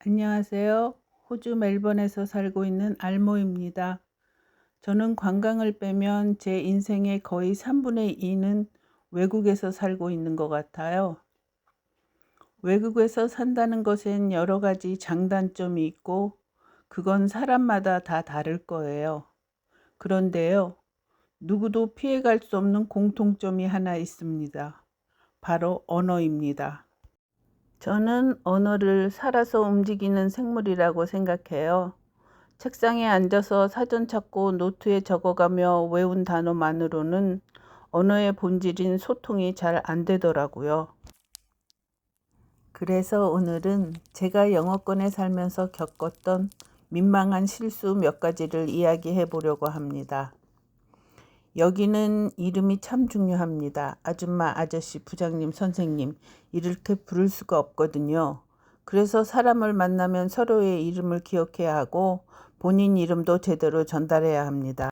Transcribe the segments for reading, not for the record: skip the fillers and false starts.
안녕하세요. 호주 멜번에서 살고 있는 알모입니다. 저는 관광을 빼면 제 인생의 거의 3분의 2는 외국에서 살고 있는 것 같아요. 외국에서 산다는 것엔 여러 가지 장단점이 있고, 그건 사람마다 다 다를 거예요. 그런데요, 누구도 피해갈 수 없는 공통점이 하나 있습니다. 바로 언어입니다. 저는 언어를 살아서 움직이는 생물이라고 생각해요. 책상에 앉아서 사전 찾고 노트에 적어가며 외운 단어만으로는 언어의 본질인 소통이 잘 안 되더라고요. 그래서 오늘은 제가 영어권에 살면서 겪었던 민망한 실수 몇 가지를 이야기해 보려고 합니다. 여기는 이름이 참 중요합니다. 아줌마, 아저씨, 부장님, 선생님 이렇게 부를 수가 없거든요. 그래서 사람을 만나면 서로의 이름을 기억해야 하고 본인 이름도 제대로 전달해야 합니다.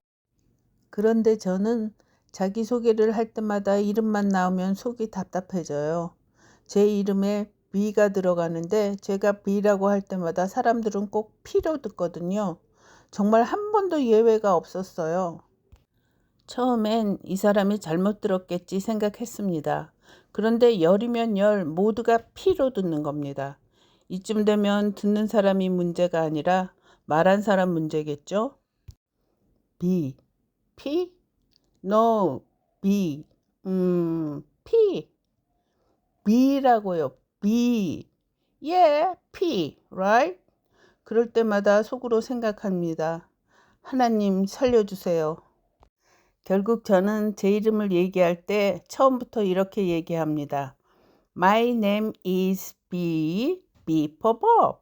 그런데 저는 자기소개를 할 때마다 이름만 나오면 속이 답답해져요. 제 이름에 B가 들어가는데 제가 B라고 할 때마다 사람들은 꼭 P로 듣거든요. 정말 한 번도 예외가 없었어요. 처음엔 이 사람이 잘못 들었겠지 생각했습니다. 그런데 열이면 열 모두가 P로 듣는 겁니다. 이쯤 되면 듣는 사람이 문제가 아니라 말한 사람 문제겠죠? B, P, No, B, P, B라고요. B, yeah, P, right? 그럴 때마다 속으로 생각합니다. 하나님 살려주세요. 결국 저는 제 이름을 얘기할 때 처음부터 이렇게 얘기합니다. My name is B, B for Bob.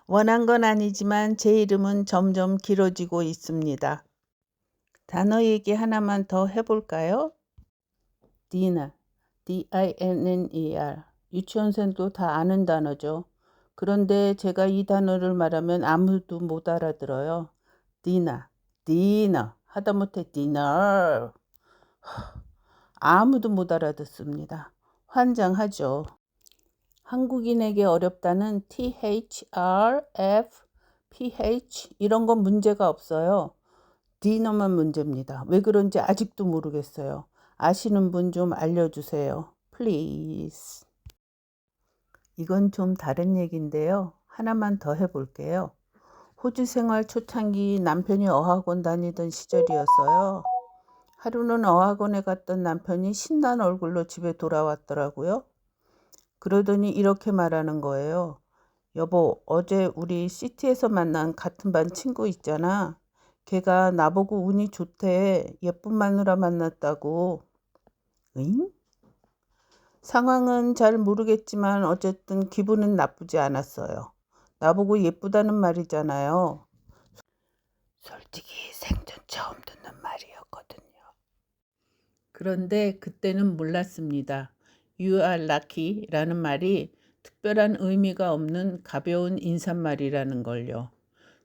원한 건 아니지만 제 이름은 점점 길어지고 있습니다. 단어 얘기 하나만 더 해볼까요? Dinner, D-I-N-N-E-R. 유치원생도 다 아는 단어죠. 그런데 제가 이 단어를 말하면 아무도 못 알아들어요. Dinner 하다못해 dinner. 아무도 못 알아듣습니다. 환장하죠. 한국인에게 어렵다는 THR, F, PH 이런 건 문제가 없어요. 디너만 문제입니다. 왜 그런지 아직도 모르겠어요. 아시는 분 좀 알려주세요. Please. 이건 좀 다른 얘기인데요. 하나만 더 해볼게요. 호주 생활 초창기 남편이 어학원 다니던 시절이었어요. 하루는 어학원에 갔던 남편이 신난 얼굴로 집에 돌아왔더라고요. 그러더니 이렇게 말하는 거예요. 여보, 어제 우리 시티에서 만난 같은 반 친구 있잖아. 걔가 나보고 운이 좋대. 예쁜 마누라 만났다고. 응? 상황은 잘 모르겠지만 어쨌든 기분은 나쁘지 않았어요. 나보고 예쁘다는 말이잖아요. 솔직히 생전 처음 듣는 말이었거든요. 그런데 그때는 몰랐습니다. You are lucky라는 말이 특별한 의미가 없는 가벼운 인사말이라는 걸요.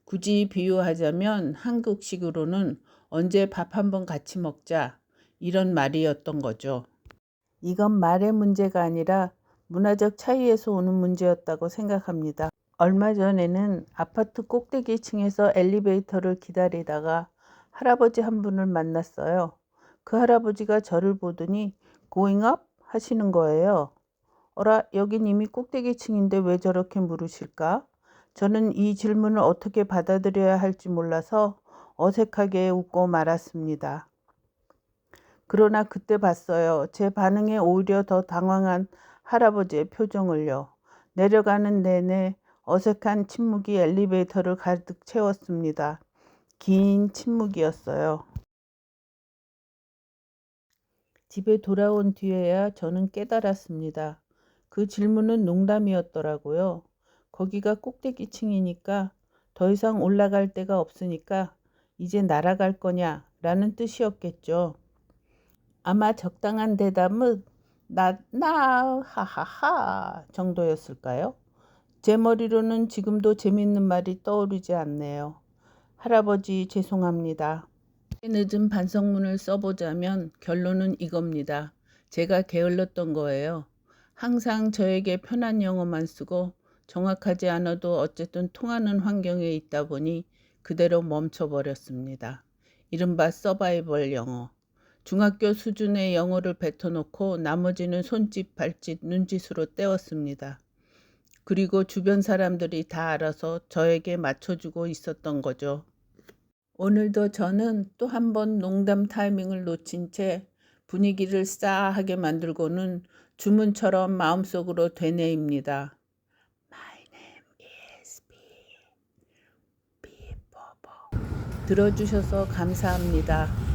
굳이 비유하자면 한국식으로는 언제 밥 한번 같이 먹자 이런 말이었던 거죠. 이건 말의 문제가 아니라 문화적 차이에서 오는 문제였다고 생각합니다. 얼마 전에는 아파트 꼭대기 층에서 엘리베이터를 기다리다가 할아버지 한 분을 만났어요. 그 할아버지가 저를 보더니 going up 하시는 거예요. 어라, 여긴 이미 꼭대기 층인데 왜 저렇게 물으실까? 저는 이 질문을 어떻게 받아들여야 할지 몰라서 어색하게 웃고 말았습니다. 그러나 그때 봤어요. 제 반응에 오히려 더 당황한 할아버지의 표정을요. 내려가는 내내 어색한 침묵이 엘리베이터를 가득 채웠습니다. 긴 침묵이었어요. 집에 돌아온 뒤에야 저는 깨달았습니다. 그 질문은 농담이었더라고요. 거기가 꼭대기층이니까 더 이상 올라갈 데가 없으니까 이제 날아갈 거냐 라는 뜻이었겠죠. 아마 적당한 대답은 Not now, 하하하 정도였을까요? 제 머리로는 지금도 재밌는 말이 떠오르지 않네요. 할아버지 죄송합니다. 늦은 반성문을 써보자면 결론은 이겁니다. 제가 게을렀던 거예요. 항상 저에게 편한 영어만 쓰고 정확하지 않아도 어쨌든 통하는 환경에 있다 보니 그대로 멈춰버렸습니다. 이른바 서바이벌 영어. 중학교 수준의 영어를 뱉어놓고 나머지는 손짓, 발짓, 눈짓으로 때웠습니다. 그리고 주변 사람들이 다 알아서 저에게 맞춰주고 있었던 거죠. 오늘도 저는 또 한 번 농담 타이밍을 놓친 채 분위기를 싸하게 만들고는 주문처럼 마음속으로 되뇌입니다. My name is B. B. 들어주셔서 감사합니다.